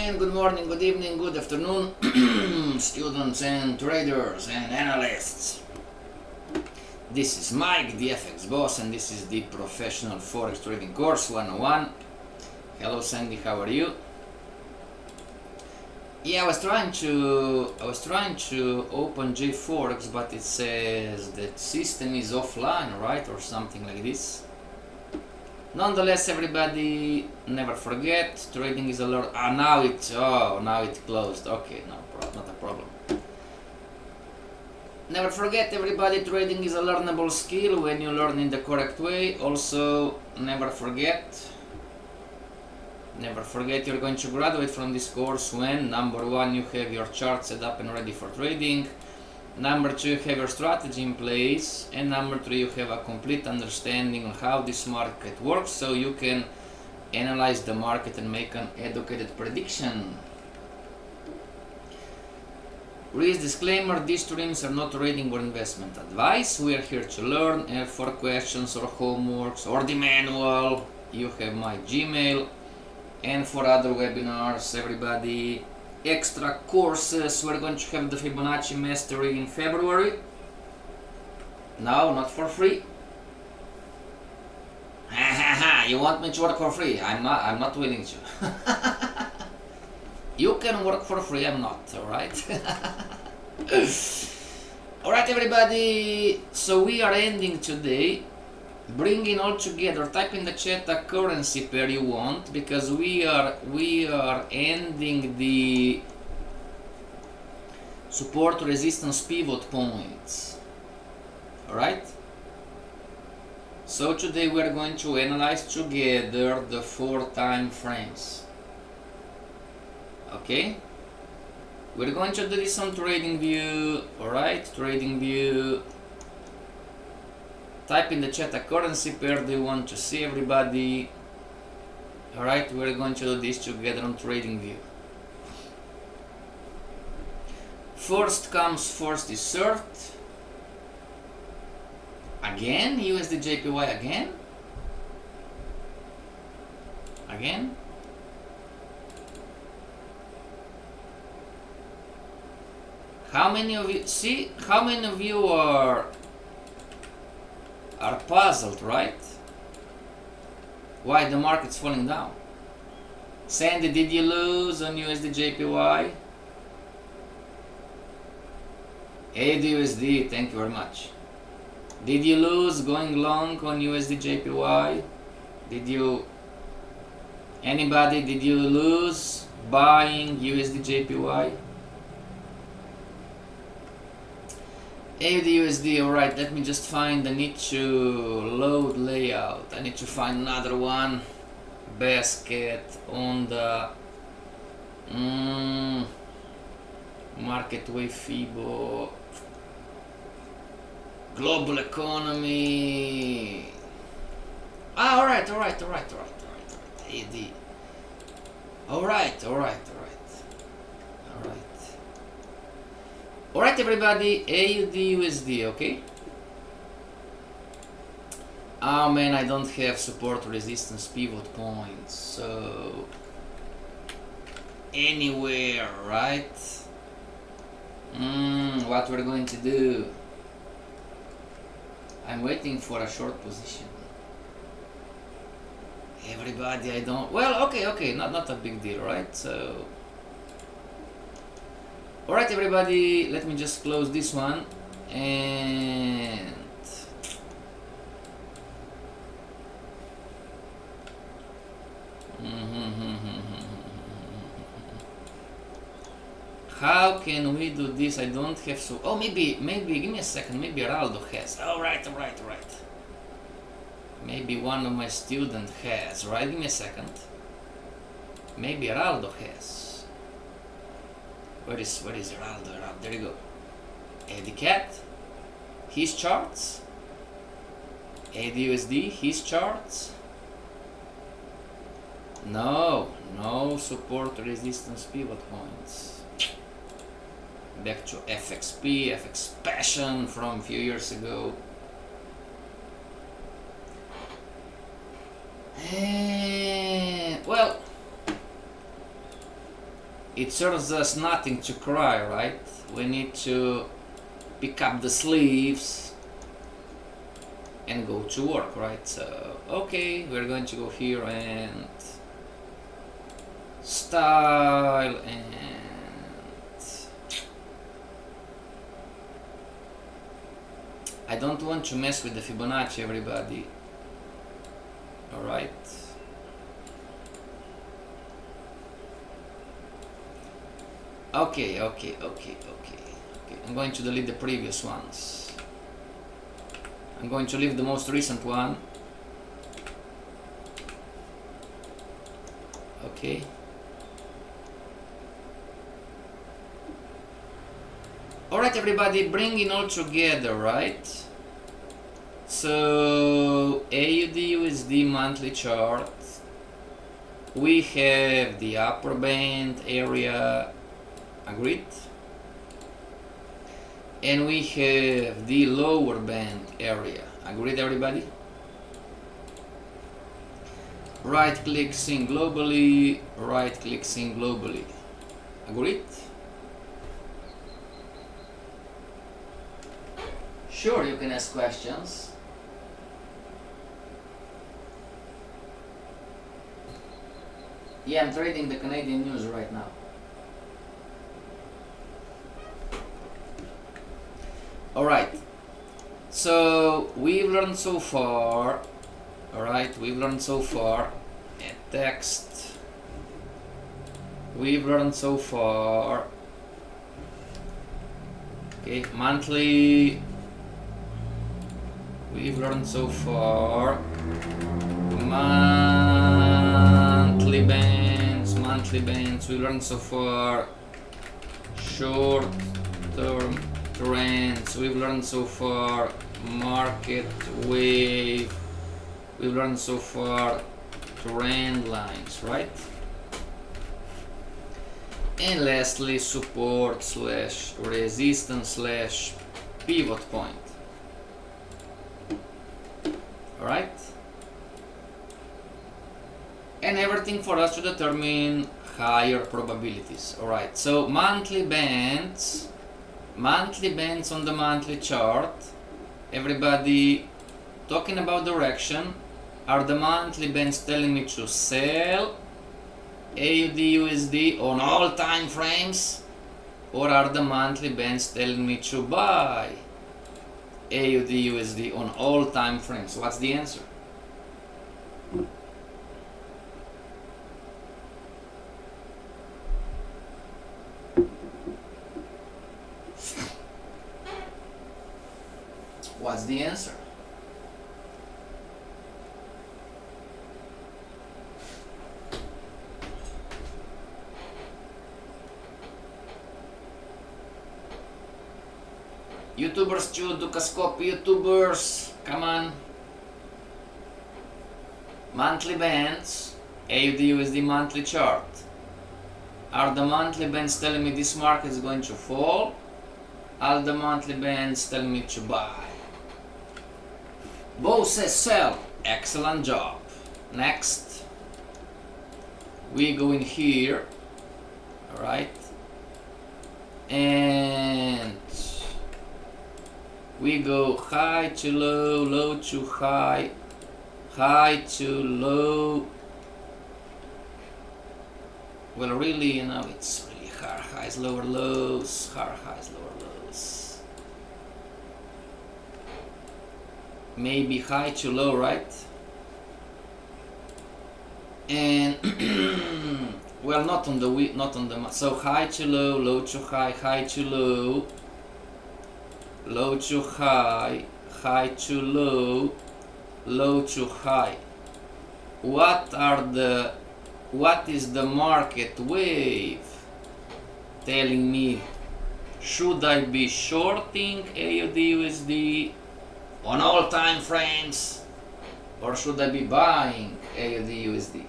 and good morning, good evening, good afternoon, students and traders and analysts. This is Mike, the FX boss, and this is the Professional Forex Trading Course 101. Hello Sandy, how are you? Yeah, I was trying to open JForex, but it says that system is offline, right, or something like this. Nonetheless, everybody, never forget, trading is a learn. Now it closed. Okay, not a problem. Never forget, everybody, trading is a learnable skill when you learn in the correct way. Also, never forget you're going to graduate from this course when, number one, you have your chart set up and ready for trading. Number two, you have your strategy in place, and number three, you have a complete understanding of how this market works, so you can analyze the market and make an educated prediction. Please disclaimer, these streams are not trading or investment advice. We are here to learn, and for questions or homeworks or the manual, you have my Gmail. And for other webinars, everybody, extra courses, we're going to have the Fibonacci Mastery in February. No, not for free. You want me to work for free? I'm not willing to. You can work for free, I'm not, alright? Alright everybody, so we are ending today. Bringing all together, type in the chat a currency pair you want, because we are ending the support resistance pivot points. Alright? So today we are going to analyze together the 4 time frames. Okay? We're going to do this on TradingView. Alright, TradingView. Type in the chat a currency pair do you want to see, everybody. Alright, we're going to do this together on TradingView. First comes first is served. Again, USD JPY again. Again. How many of you see? How many of you are puzzled, right? Why the market's falling down? Sandy, did you lose on USD JPY? AUD, thank you very much. Did you lose going long on USD JPY? Did you? Anybody? Did you lose buying USD JPY? AUD, alright, let me just find, I need to load layout, I need to find another one, basket on the market wave FIBO, global economy, alright, AUD, alright. Alright everybody, AUD USD, okay? Oh man, I don't have support resistance pivot points, so anywhere, right? What we're going to do? I'm waiting for a short position. Everybody, I don't. Well, okay, not a big deal, right? So. Alright everybody, let me just close this one and how can we do this? I don't have so. Oh, maybe give me a second, maybe Araldo has. Alright. Maybe one of my students has, right? Give me a second. Maybe Araldo has. Where is Araldo? There you go. Eddie Cat, his charts. AUD, his charts. No support resistance pivot points. Back to FXP, FX Passion from a few years ago. Well, it serves us nothing to cry, right? We need to pick up the sleeves and go to work, right? So, okay, we're going to go here and style and I don't want to mess with the Fibonacci, everybody. Alright. Okay. I'm going to delete the previous ones. I'm going to leave the most recent one. Okay. Alright, everybody, bringing all together, right? So, AUD USD monthly chart. We have the upper band area, agreed? And we have the lower band area, agreed, everybody? Right click, sync globally, right click, sync globally, agreed? Sure, you can ask questions. Yeah, I'm trading the Canadian news right now. Alright, so we've learned so far, a text. We've learned so far, okay, monthly. We've learned so far monthly bands. We learned so far short-term trends. We've learned so far market wave. We've learned so far trend lines, right? And lastly, support slash resistance slash pivot point. Alright? And everything for us to determine higher probabilities. Alright, so monthly bands on the monthly chart. Everybody talking about direction. Are the monthly bands telling me to sell AUD USD on all time frames, or are the monthly bands telling me to buy AUD USD on all time frames? What's the answer? What's the answer? YouTubers, Dukascope, YouTubers, come on. Monthly bands, AUD USD monthly chart. Are the monthly bands telling me this market is going to fall? Are the monthly bands telling me to buy? Bo says sell. Excellent job. Next. We go in here. Alright. And we go high to low, low to high, high to low. Well, really, you know, it's really higher highs, lower lows, higher highs, lower lows. Maybe high to low, right? And well, not on the so high to low, low to high, high to low, low to high, high to low, low to high. What is the market wave telling me? Should I be shorting AUD USD on all time frames, or should I be buying AUD USD?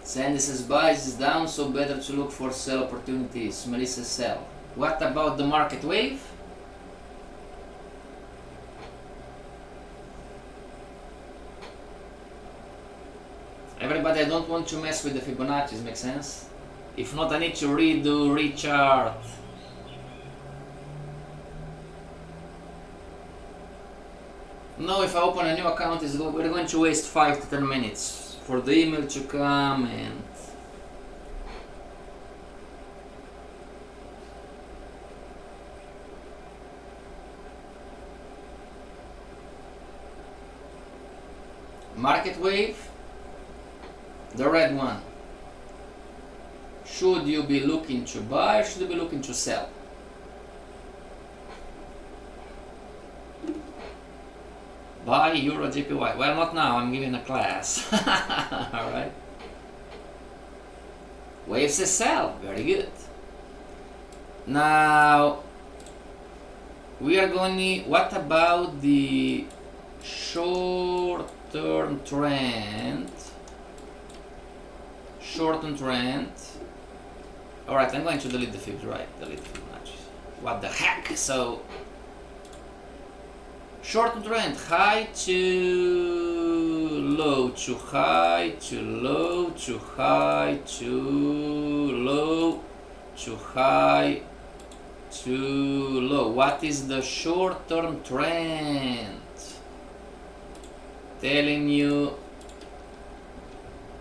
Sandy says buys is down, so better to look for sell opportunities. Melissa sell. What about the market wave? Everybody, I don't want to mess with the Fibonacci's, make sense? If not, I need to rechart. No, if I open a new account, we're going to waste 5 to 10 minutes for the email to come and... Market wave, the red one. Should you be looking to buy or should you be looking to sell? Buy Euro JPY. Well, not now, I'm giving a class. Alright. Wave says sell. Very good. Now, we are going to... What about the short-term trend? Short-term trend. Alright, I'm going to delete the fibs, right? Delete the Fibonacci. What the heck? So... Short trend, high to low, to high, to low, to high, to low, to high, to low. What is the short-term trend? Telling you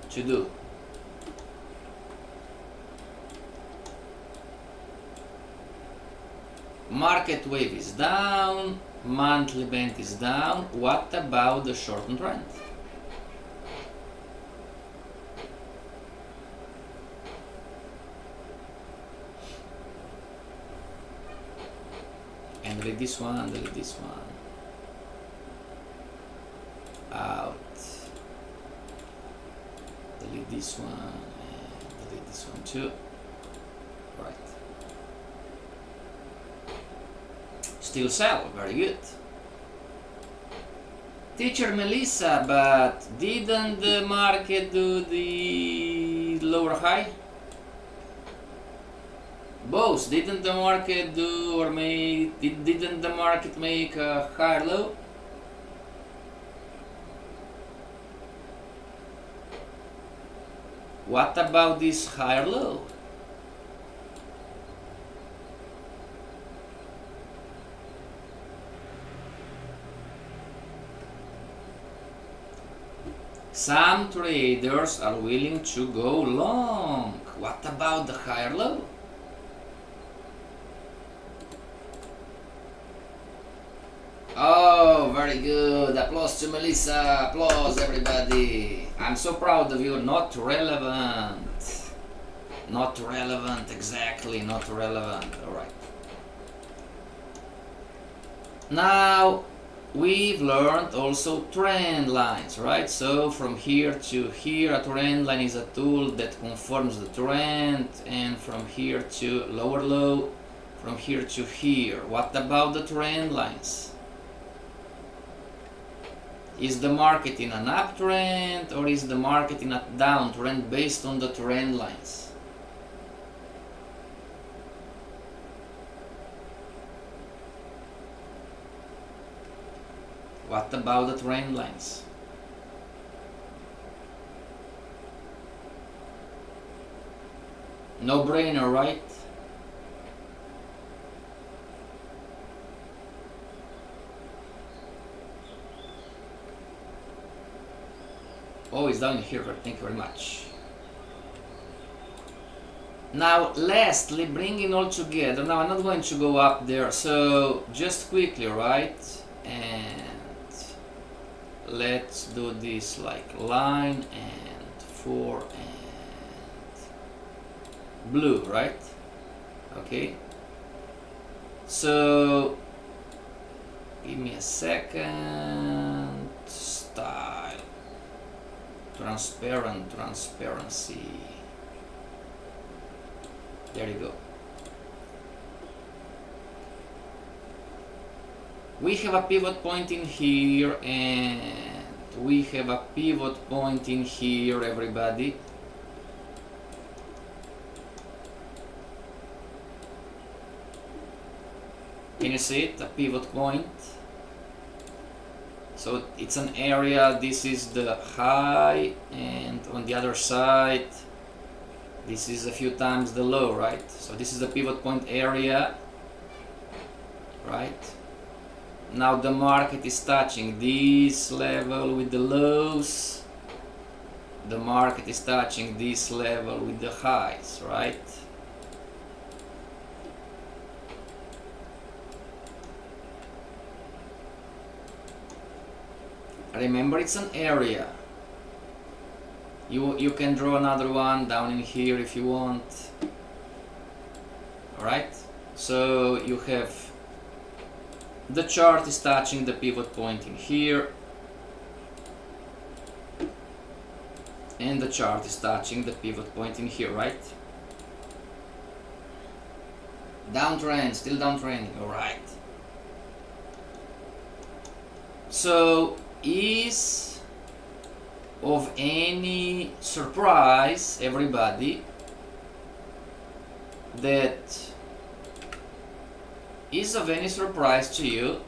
to do. Market wave is down. Monthly band is down. What about the short-term trend? And delete this one, delete this one. Out. Delete this one, and delete this one too. Right. Still sell, very good. Teacher Melissa, but didn't the market do the lower high? Both, didn't the market do or didn't the market make a higher low? What about this higher low? Some traders are willing to go long. What about the higher low? Oh, very good. Applause to Melissa. Applause, everybody. I'm so proud of you. Not relevant. Not relevant, exactly. Not relevant. Alright. Now, we've learned also trend lines, right? So from here to here, a trend line is a tool that confirms the trend, and from here to lower low, from here to here. What about the trend lines? Is the market in an uptrend or is the market in a downtrend based on the trend lines? What about the trend lines? No brainer, right? Oh, it's down here, thank you very much. Now, lastly, bringing all together. Now, I'm not going to go up there, so just quickly, right? And let's do this like line and 4 and blue, right? Okay. So, give me a second. Style. Transparency. There you go. We have a pivot point in here and we have a pivot point in here, everybody. Can you see it? A pivot point. So it's an area, this is the high, and on the other side this is a few times the low, right? So this is the pivot point area, right? Now the market is touching this level with the lows, the market is touching this level with the highs, right? Remember, it's an area. You can draw another one down in here if you want. Alright? So you have the chart is touching the pivot point in here, and the chart is touching the pivot point in here, right? Downtrend, still downtrending, alright. So is of any surprise, everybody, that is of any surprise to you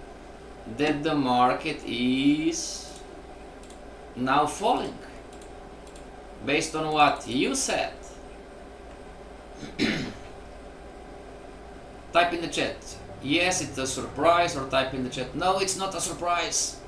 that the market is now falling based on what you said? Type in the chat, yes, it's a surprise, or type in the chat, no, it's not a surprise.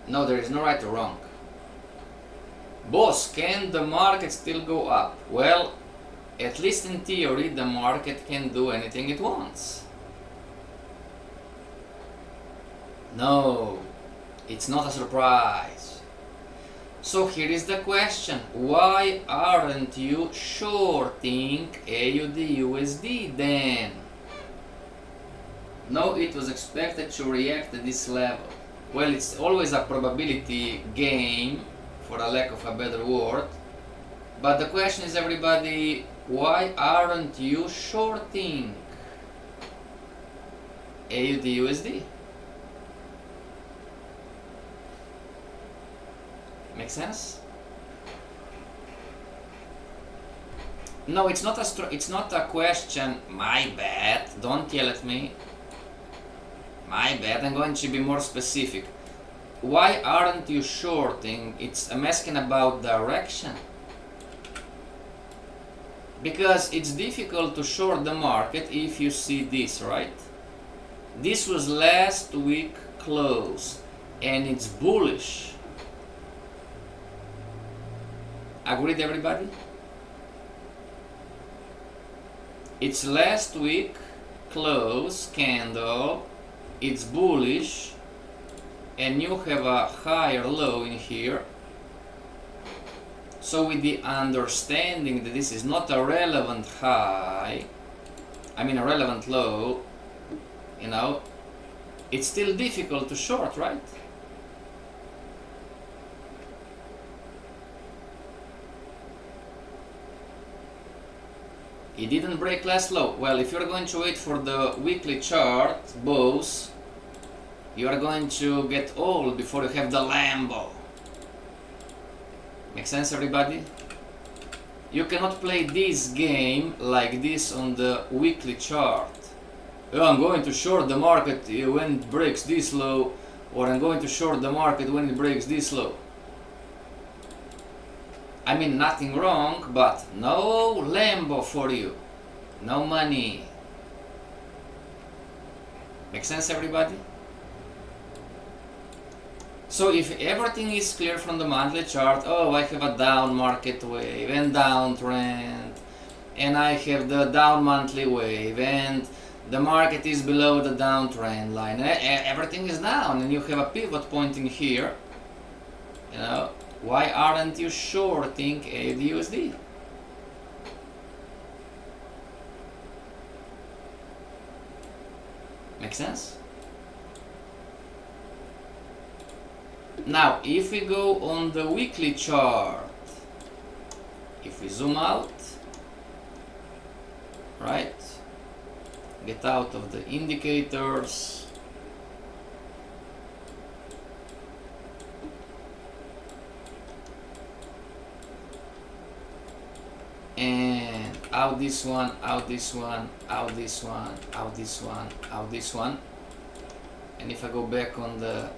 No, there is no right or wrong. Boss, can the market still go up? Well, at least in theory, the market can do anything it wants. No, it's not a surprise. So here is the question. Why aren't you shorting AUD USD then? No, it was expected to react at this level. Well, it's always a probability game, for a lack of a better word. But the question is, everybody, why aren't you shorting AUD USD? Make sense? No, it's not a question. My bad. Don't yell at me. My bad, I'm going to be more specific. Why aren't you shorting? I'm asking about direction. Because it's difficult to short the market if you see this, right? This was last week close, and it's bullish. Agreed, everybody? It's last week close candle. It's bullish, and you have a higher low in here. So with the understanding that this is not a relevant high, I mean a relevant low, you know, it's still difficult to short, right? It didn't break last low. Well, if you're going to wait for the weekly chart, boss, you are going to get old before you have the Lambo. Make sense, everybody? You cannot play this game like this on the weekly chart. Oh, I'm going to short the market when it breaks this low, or I'm going to short the market when it breaks this low. I mean, nothing wrong, but no Lambo for you. No money. Make sense, everybody? So if everything is clear from the monthly chart, oh, I have a down market wave and downtrend, and I have the down monthly wave, and the market is below the downtrend line, everything is down, and you have a pivot point in here, you know, why aren't you shorting AUD USD? Make sense? Now, if we go on the weekly chart, if we zoom out, right, Get out of the indicators. And out this one, out this one, out this one, out this one, out this one. And if I go back on the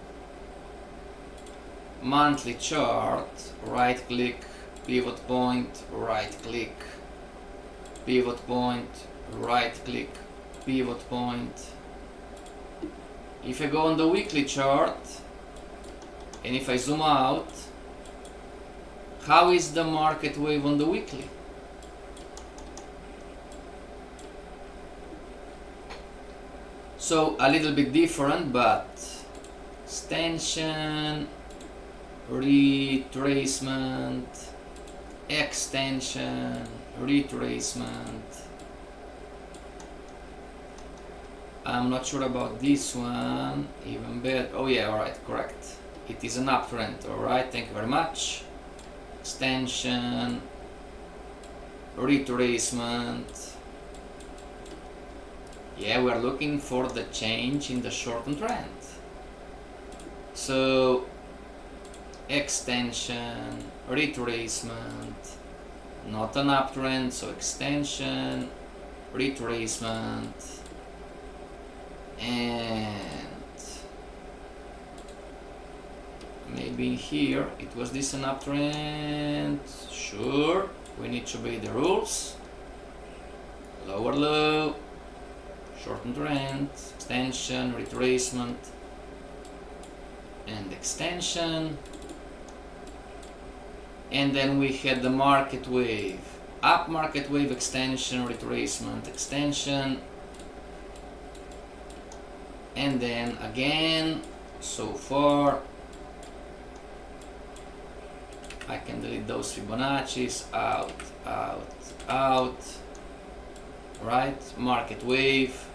monthly chart, right click, pivot point, right click, pivot point, right click, pivot point. If I go on the weekly chart and if I zoom out, how is the market wave on the weekly? So a little bit different, but extension, retracement, extension, retracement. I'm not sure about this one, even better. Oh yeah, alright, correct. It is an uptrend, alright, thank you very much. Extension, retracement. Yeah, we are looking for the change in the short-term trend. So, extension, retracement, not an uptrend, so extension, retracement, and maybe here it was this an uptrend. Sure, we need to obey the rules. Lower low, short-term trend, extension, retracement, and extension. And then we had the market wave, up market wave, extension, retracement, extension, and then again. So far I can delete those Fibonacci's, out, out, out, right? Market wave,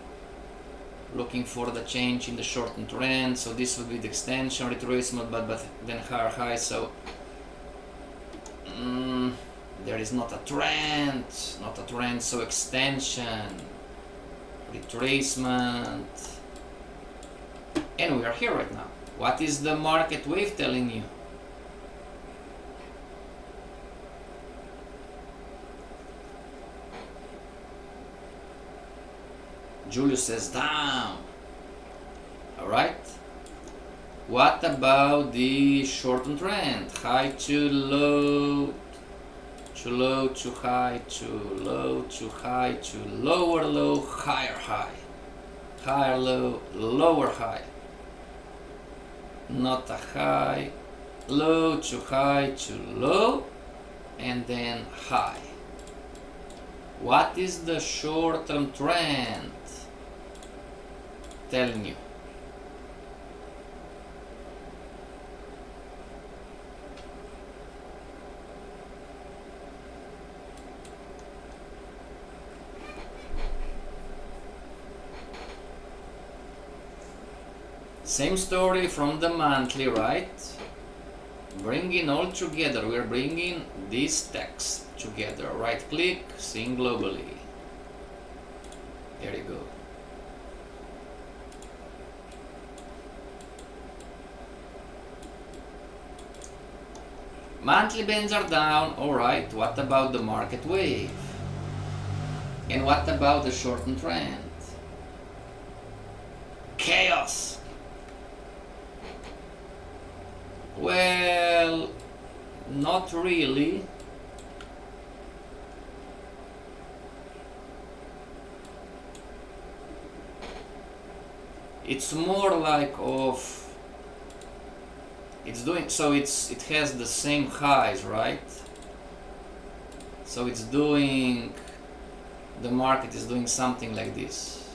looking for the change in the short-term trend. So this would be the extension, retracement, but then higher high. So there is not a trend, so extension, retracement, and we are here right now. What is the market wave telling you? Julius says down. Alright. What about the short-term trend? High to low, to low to high, to low to high, to lower low, higher high, higher low, lower high. Not a high, low to high to low, and then high. What is the short-term trend telling you? Same story from the monthly, right? Bringing all together, we're bringing this text together. Right click, seeing globally. There you go. Monthly bands are down, alright. What about the market wave? And what about the short-term trend? Chaos! Well, not really. It's more like of, it's doing, so it has the same highs, right? So it's doing, the market is doing something like this.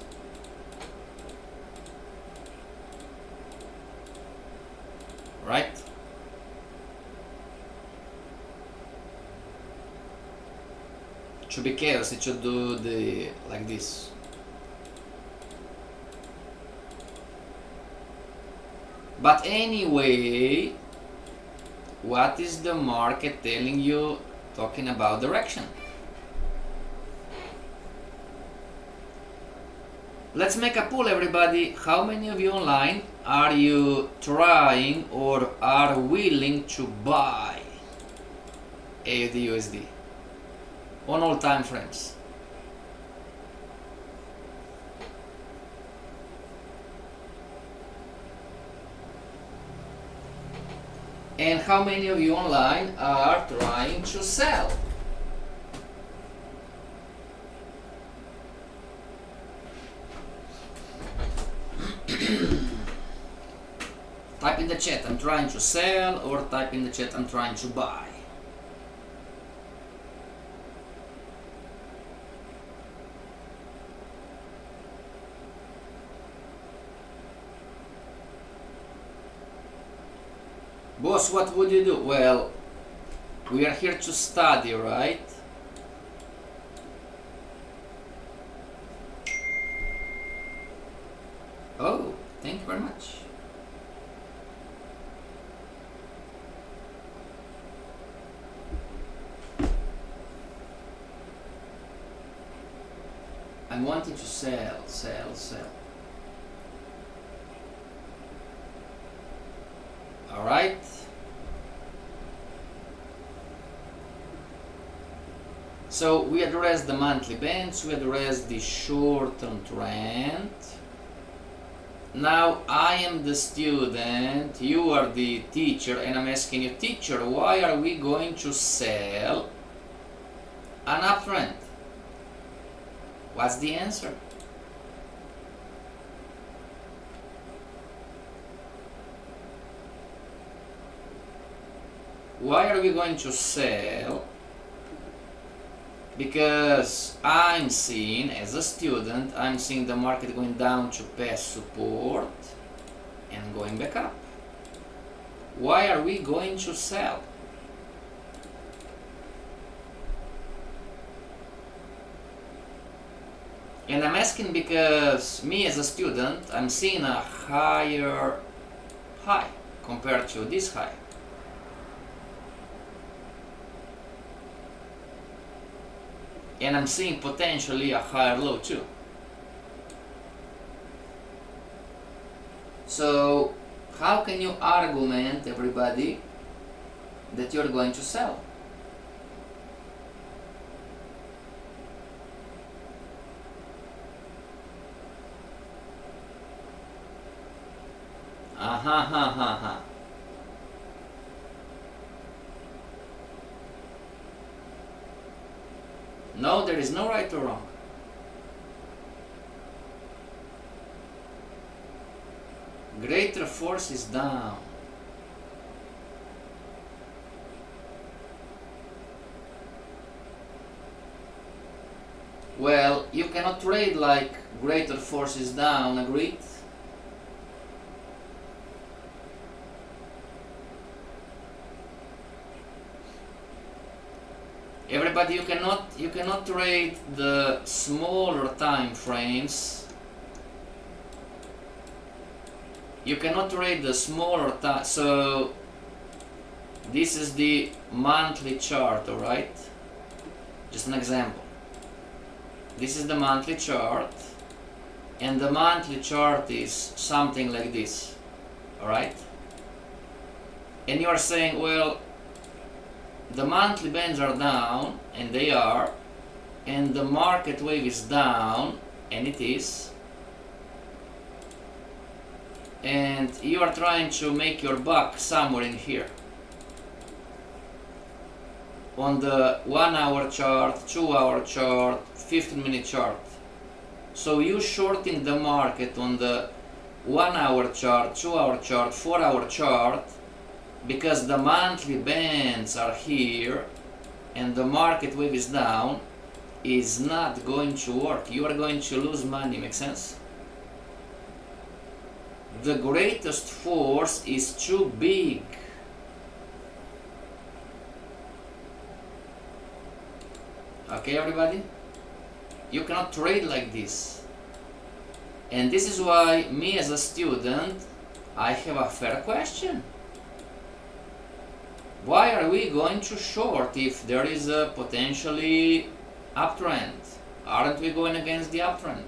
Right? It should be chaos, it should do the, like this. But anyway, what is the market telling you, talking about direction? Let's make a poll, everybody. How many of you online are you trying or are willing to buy AUD USD on all time frames? And how many of you online are trying to sell? Type in the chat, I'm trying to sell, or type in the chat, I'm trying to buy. Boss, what would you do? Well, we are here to study, right? Oh, thank you very much. I'm wanting to sell. All right. So we addressed the monthly bands, we addressed the short-term trend. Now I am the student, you are the teacher, and I'm asking you, teacher, why are we going to sell an uptrend? What's the answer? Why are we going to sell? Because I'm seeing, as a student, I'm seeing the market going down to past support and going back up. Why are we going to sell? And I'm asking because me as a student, I'm seeing a higher high compared to this high. And I'm seeing potentially a higher low too. So how can you argument, everybody, that you're going to sell? No, there is no right or wrong. Greater force is down. Well, you cannot trade like greater force is down, agreed? Everybody, you cannot trade the smaller time frames. You cannot trade the smaller time. So this is the monthly chart, all right? Just an example. This is the monthly chart, and the monthly chart is something like this, all right? And you are saying, well, the monthly bands are down, and they are, and the market wave is down, and it is, and you are trying to make your buck somewhere in here. On the 1 hour chart, 2 hour chart, 15-minute chart. So you shorting the market on the 1 hour chart, 2 hour chart, 4 hour chart, because the monthly bands are here and the market wave is down, is not going to work. You are going to lose money. Make sense? The greatest force is too big. Okay, everybody? You cannot trade like this. And this is why me as a student, I have a fair question. Why are we going to short if there is a potentially uptrend? Aren't we going against the uptrend?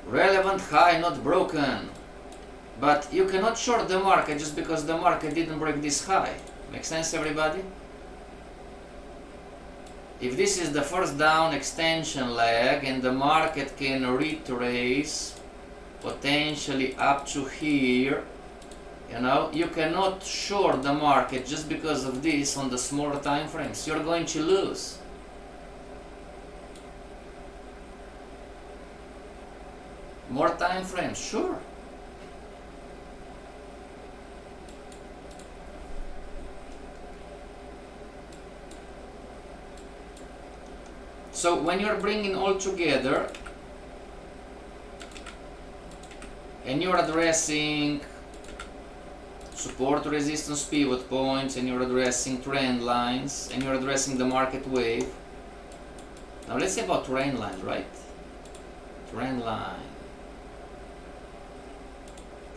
Relevant high not broken. But you cannot short the market just because the market didn't break this high. Make sense, everybody? If this is the first down extension leg and the market can retrace potentially up to here, you know, you cannot short the market just because of this on the smaller time frames. You're going to lose. More time frames, sure. So when you're bringing all together and you're addressing support, resistance, pivot points, and you're addressing trend lines, and you're addressing the market wave. Now let's say about trend lines, right? Trend line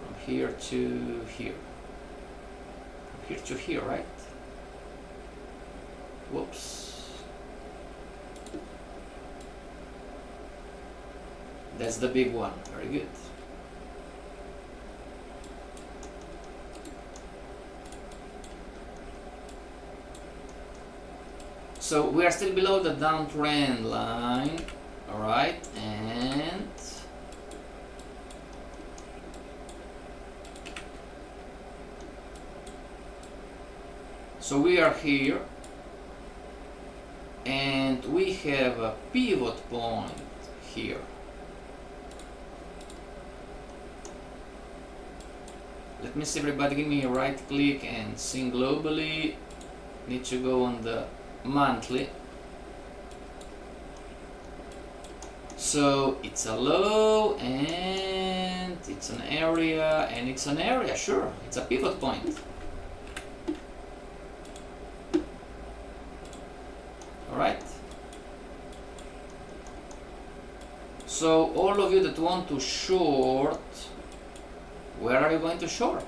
from here to here. From here to here, right? Whoops. That's the big one. Very good. So we are still below the downtrend line, all right, and so we are here, and we have a pivot point here. Let me see, everybody, give me a right click and see globally. Need to go on the monthly. So it's a low and it's an area and it's an area, sure, it's a pivot point. Alright. So all of you that want to short, where are you going to short?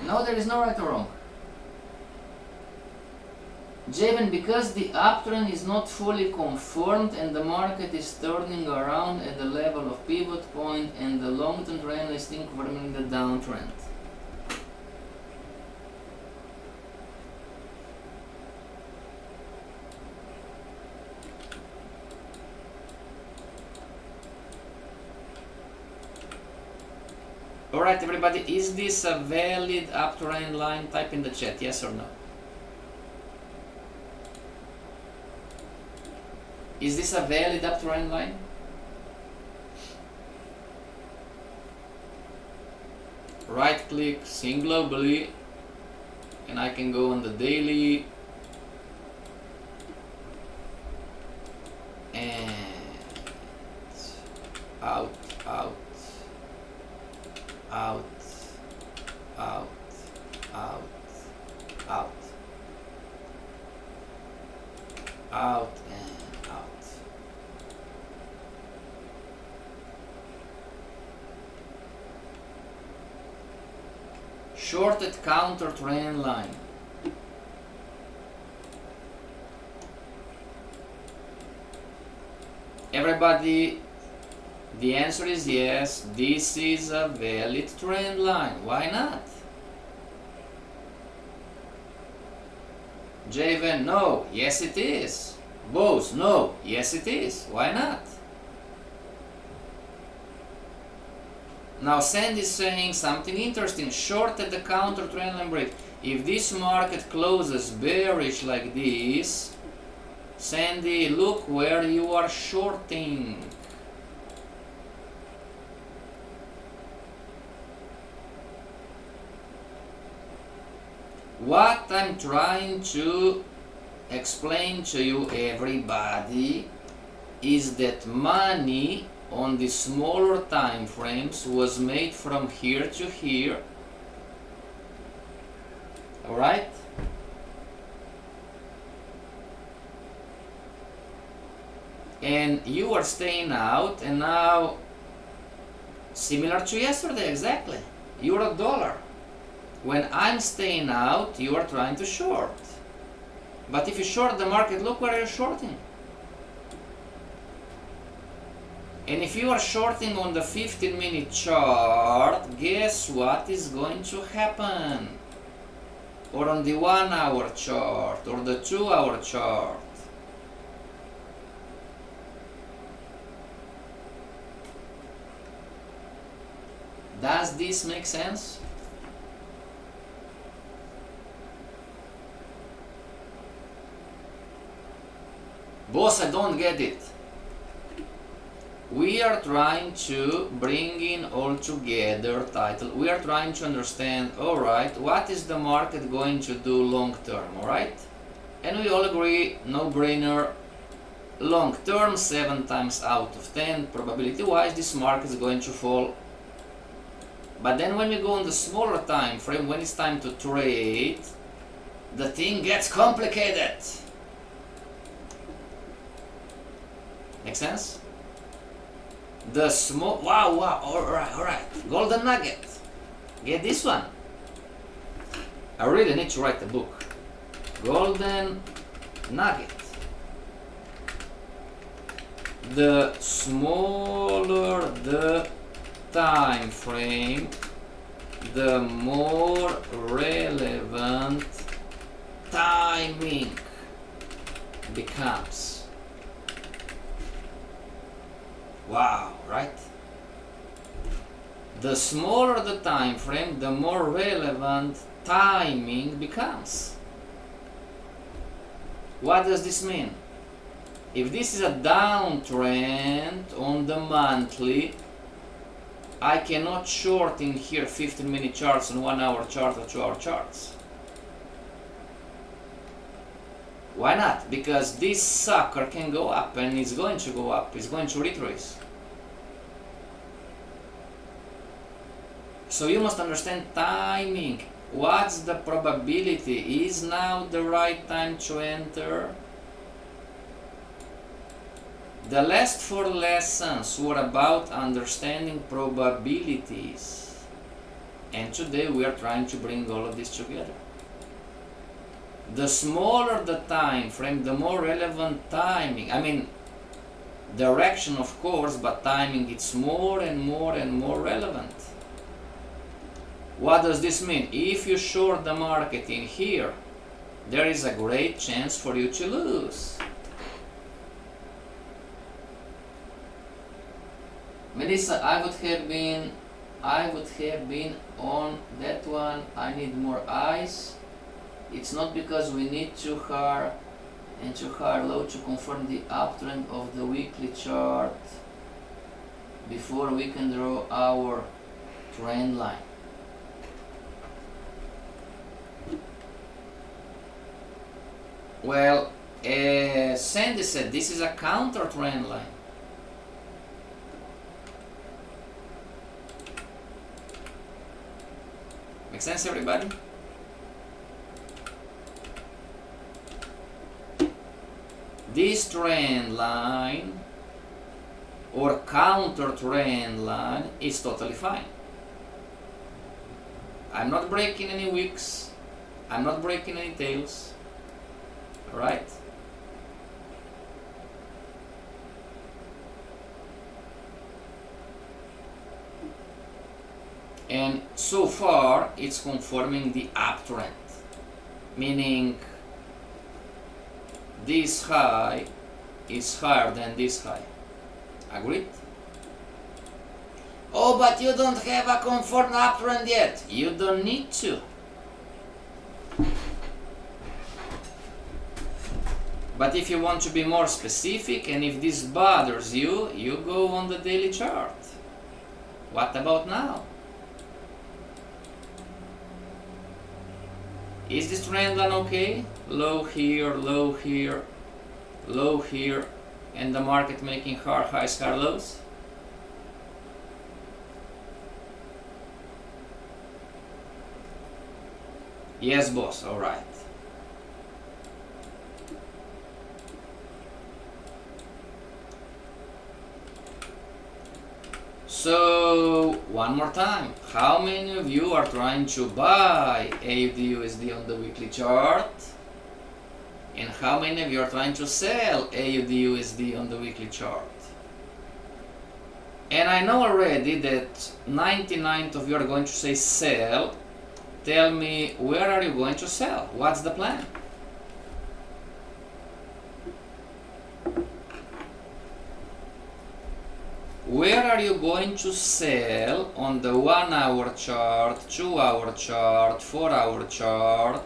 No, there is no right or wrong. Javen, because the uptrend is not fully confirmed and the market is turning around at the level of pivot point and the long-term trend is still confirming the downtrend. Alright, everybody, is this a valid uptrend line? Type in the chat, yes or no. Is this a valid uptrend line? Right click, see globally, and I can go on the daily and out, out, out, out, out, out, out, and out. Shorted counter trend line. Everybody, the answer is yes, this is a valid trend line. Why not? Javen, no. Yes, it is. Bose, no. Yes, it is. Why not? Now Sandy is saying something interesting. Shorted the counter trend line break. If this market closes bearish like this, Sandy, look where you are shorting. What I'm trying to explain to you, everybody, is that money on the smaller time frames was made from here to here. Alright? and you are staying out, and now similar to yesterday exactly, euro dollar. When I'm staying out, you are trying to short. But if you short the market, look where you're shorting. And if you are shorting on the 15-minute chart, guess what is going to happen? Or on the 1-hour chart, or the 2-hour chart. Does this make sense? Boss, I don't get it. We are trying to bring in all together title. We are trying to understand, alright, what is the market going to do long term, alright? And we all agree, no brainer, long term, 7 times out of 10, probability wise, this market is going to fall. But then when we go on the smaller time frame, when it's time to trade, the thing gets complicated. Make sense? The small, wow, alright, golden nugget. Get this one. I really need to write a book. Golden nugget. The smaller the time frame, the more relevant timing becomes. Wow, right? The smaller the time frame, the more relevant timing becomes. What does this mean? If this is a downtrend on the monthly, I cannot short in here 15-minute charts and 1-hour chart or 2-hour charts. Why not? Because this sucker can go up, and it's going to go up, it's going to retrace. So you must understand timing. What's the probability? Is now the right time to enter? The last 4 lessons were about understanding probabilities. And today we are trying to bring all of this together. The smaller the time frame, the more relevant timing. I mean, direction of course, but timing, it's more and more and more relevant. What does this mean? If you short the market in here, there is a great chance for you to lose. Melissa, I would have been on that one. I need more eyes. It's not because we need too high and too high low to confirm the uptrend of the weekly chart before we can draw our trend line. Well, Sandy said this is a counter trend line. Make sense, everybody? This trend line or counter trend line is totally fine. I'm not breaking any wicks. I'm not breaking any tails. Alright? And so far it's confirming the uptrend, meaning this high is higher than this high. Agreed? Oh, but you don't have a confirmed uptrend yet. You don't need to. But if you want to be more specific, and if this bothers you, you go on the daily chart. What about now? Is this trend line okay? Low here, low here, low here, and the market making higher highs, higher lows? Yes, boss, alright. So one more time, how many of you are trying to buy AUD USD on the weekly chart? And how many of you are trying to sell AUD USD on the weekly chart? And I know already that 99 of you are going to say sell. Tell me, where are you going to sell? What's the plan? Where are you going to sell on the 1 hour chart, 2 hour chart, 4 hour chart,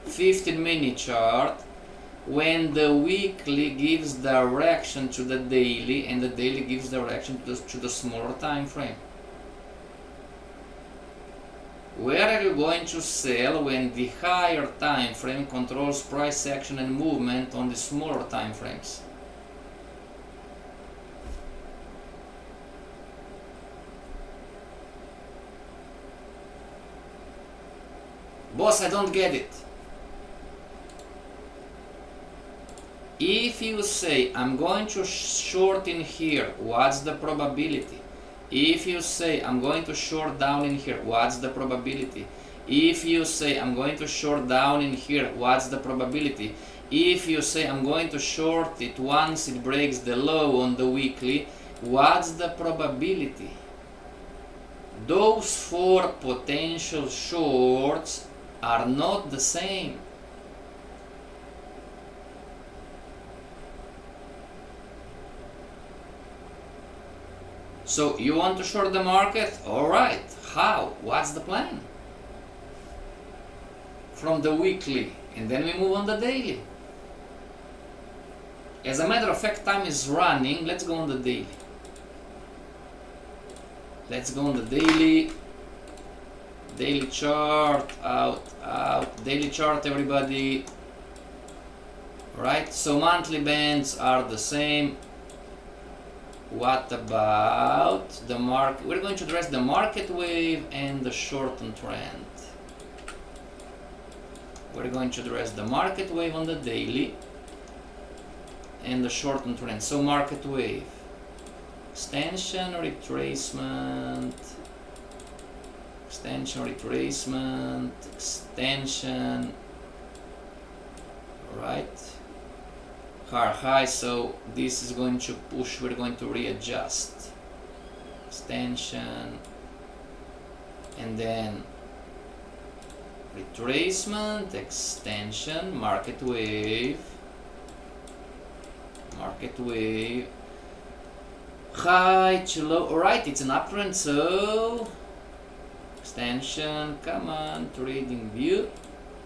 15-minute chart, when the weekly gives direction to the daily and the daily gives direction to the smaller time frame? Where are you going to sell when the higher time frame controls price action and movement on the smaller time frames? Boss, I don't get it. If you say, I'm going to short in here, what's the probability? If you say, I'm going to short down in here, what's the probability? If you say, I'm going to short down in here, what's the probability? If you say, I'm going to short it once it breaks the low on the weekly, what's the probability? Those four potential shorts are not the same. So you want to short the market? Alright, how? What's the plan? From the weekly, and then we move on the daily. As a matter of fact, time is running. Let's go on the daily. Let's go on the daily. Daily chart, out, daily chart, everybody. Right, so monthly bands are the same. What about the market? We're going to address the market wave and the shortened trend. We're going to address the market wave on the daily and the shortened trend. So market wave, extension, retracement, extension, retracement, extension, right? High, so this is going to push, we're going to readjust, extension, and then retracement, extension, market wave, high to low. Alright, it's an uptrend, so extension, come on, trading view,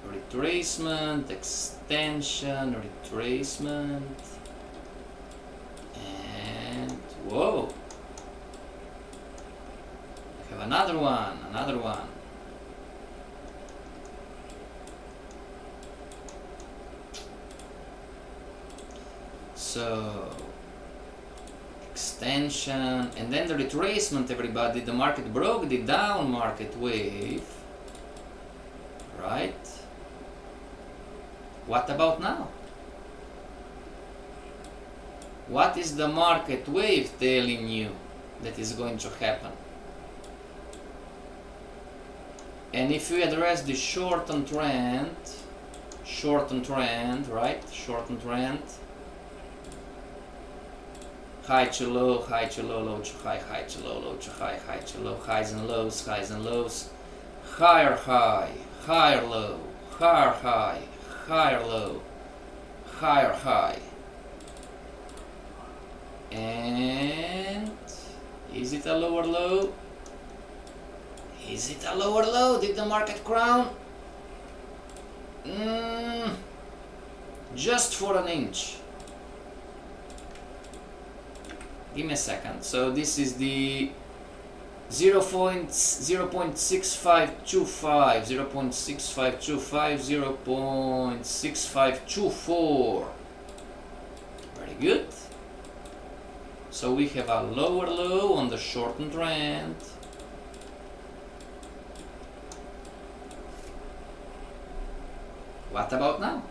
retracement, extension, retracement, and whoa, we have another one. So extension, and then the retracement, everybody. The market broke the down market wave, right? What about now? What is the market wave telling you that is going to happen? And if we address the shortened trend, right? Shortened trend, high to low, low to high, high to low, low to high, high to low, highs and lows, higher high, higher low, higher high, higher low, higher high. And is it a lower low? Is it a lower low? Did the market crown? Just for an inch. Give me a second. So this is the 0.6525, 0.6524. Very good. So we have a lower low on the shortened trend. What about now?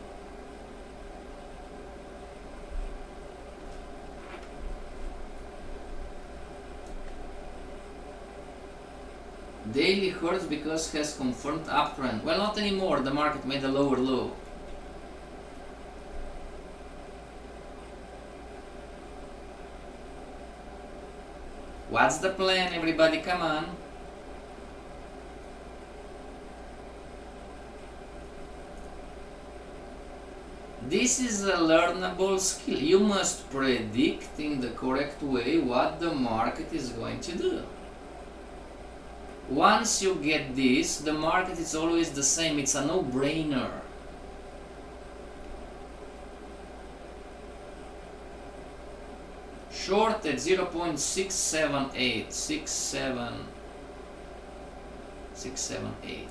daily hurts because has confirmed uptrend. Well, not anymore. The market made a lower low. What's the plan, everybody? Come on. This is a learnable skill. You must predict in the correct way what the market is going to do. Once you get this, the market is always the same. It's a no-brainer. Short at 0.678, 678.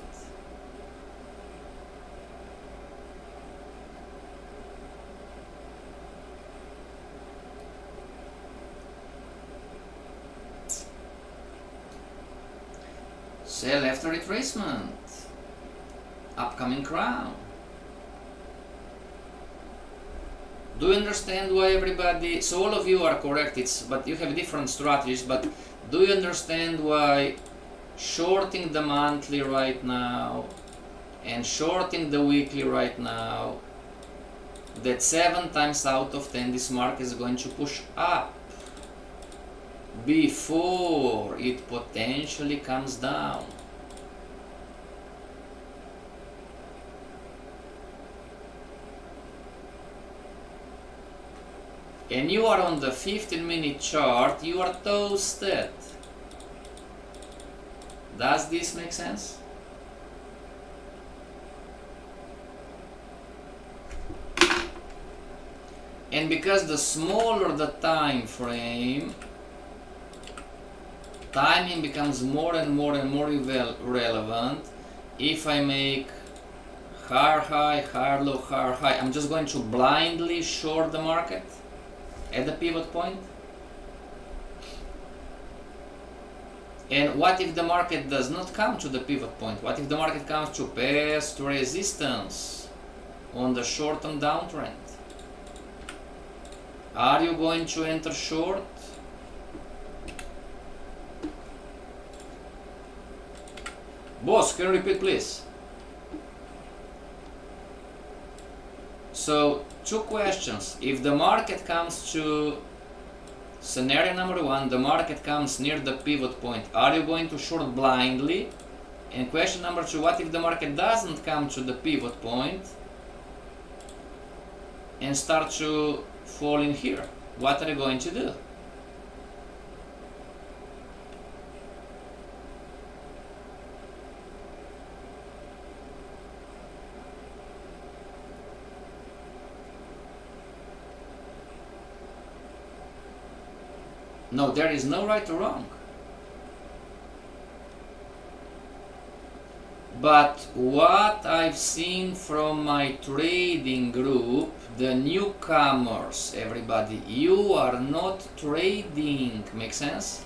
Sell after retracement. Upcoming crown. Do you understand why everybody, so all of you are correct, but you have different strategies, but do you understand why shorting the monthly right now and shorting the weekly right now, that 7 times out of 10 this market is going to push up before it potentially comes down. And you are on the 15-minute chart, you are toasted. Does this make sense? And because the smaller the time frame, timing becomes more and more and more relevant. If I make higher high, higher low, higher high, I'm just going to blindly short the market at the pivot point. And what if the market does not come to the pivot point? What if the market comes to past resistance on the short-term downtrend? Are you going to enter short? Boss, can you repeat please? So, 2 questions. If the market comes to scenario number 1, the market comes near the pivot point, are you going to short blindly? And question number 2, what if the market doesn't come to the pivot point and start to fall in here? What are you going to do? No, there is no right or wrong. But what I've seen from my trading group, the newcomers, everybody, you are not trading. Make sense?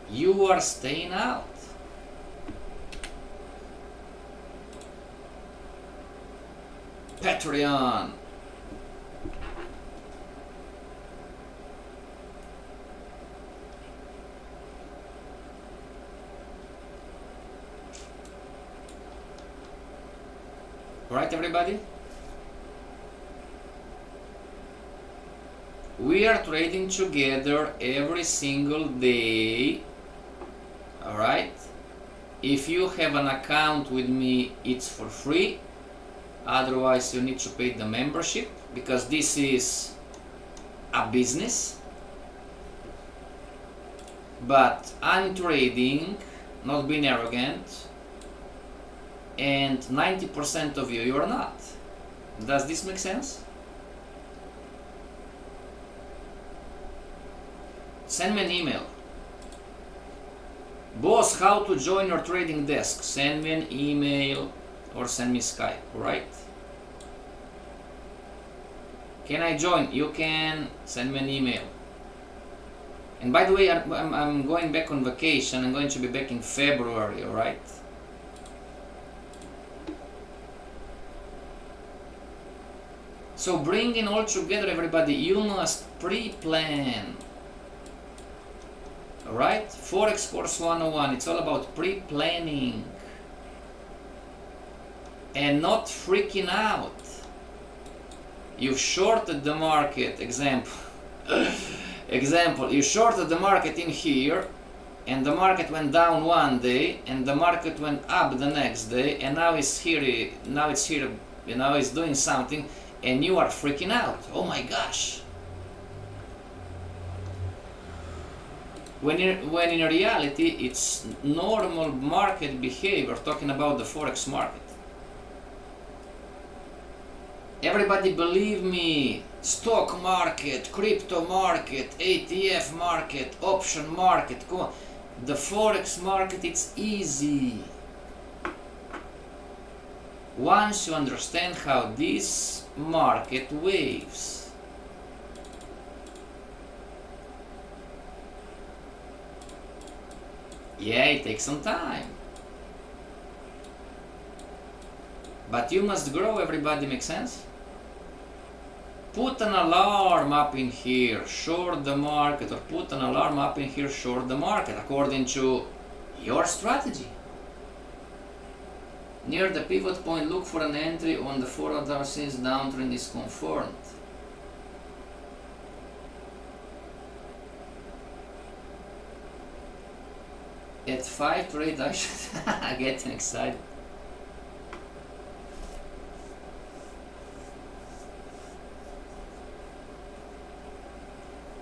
You are staying out. Patreon. Right, everybody? We are trading together every single day. Alright? If you have an account with me, it's for free. Otherwise, you need to pay the membership, because this is a business. But I'm trading, not being arrogant. And 90% of you are not. Does this make sense? Send me an email. Boss, how to join your trading desk? Send me an email or send me Skype, right? Can I join? You can send me an email. And by the way, I'm going back on vacation. I'm going to be back in February, alright? So bringing all together, everybody, you must pre-plan. Alright? Forex Course 101, it's all about pre-planning and not freaking out. You've shorted the market, example, you shorted the market in here, and the market went down one day, and the market went up the next day, and now it's here, you know, it's doing something, and you are freaking out. Oh my gosh. When in reality, it's normal market behavior, talking about the Forex market. Everybody believe me, stock market, crypto market, ETF market, option market, the Forex market, it's easy. Once you understand how this market waves. Yeah, it takes some time. But you must grow, everybody, make sense? Put an alarm up in here, short the market, or put an alarm up in here, short the market, according to your strategy. Near the pivot point, look for an entry on the 4-hour since downtrend is confirmed. At 5 to 8, I should getting excited.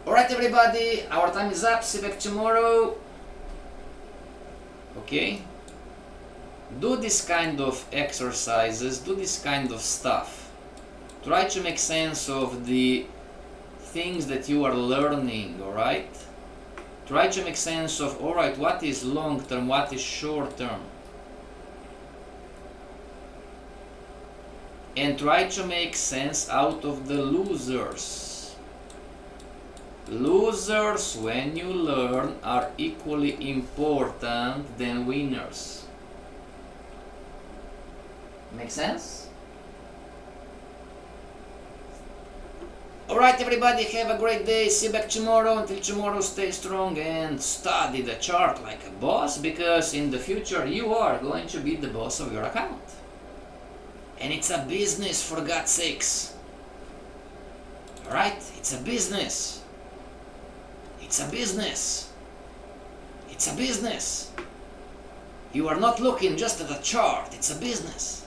Alright everybody, our time is up, see you back tomorrow. Okay? Do this kind of exercises, do this kind of stuff. Try to make sense of the things that you are learning, alright? Try to make sense of, alright, what is long term, what is short term. And try to make sense out of the losers. Losers, when you learn, are equally important than winners. Make sense? Alright everybody, have a great day, see you back tomorrow. Until tomorrow, stay strong and study the chart like a boss, because in the future you are going to be the boss of your account. And it's a business, for God's sakes. Alright? It's a business. It's a business. It's a business. You are not looking just at a chart, it's a business.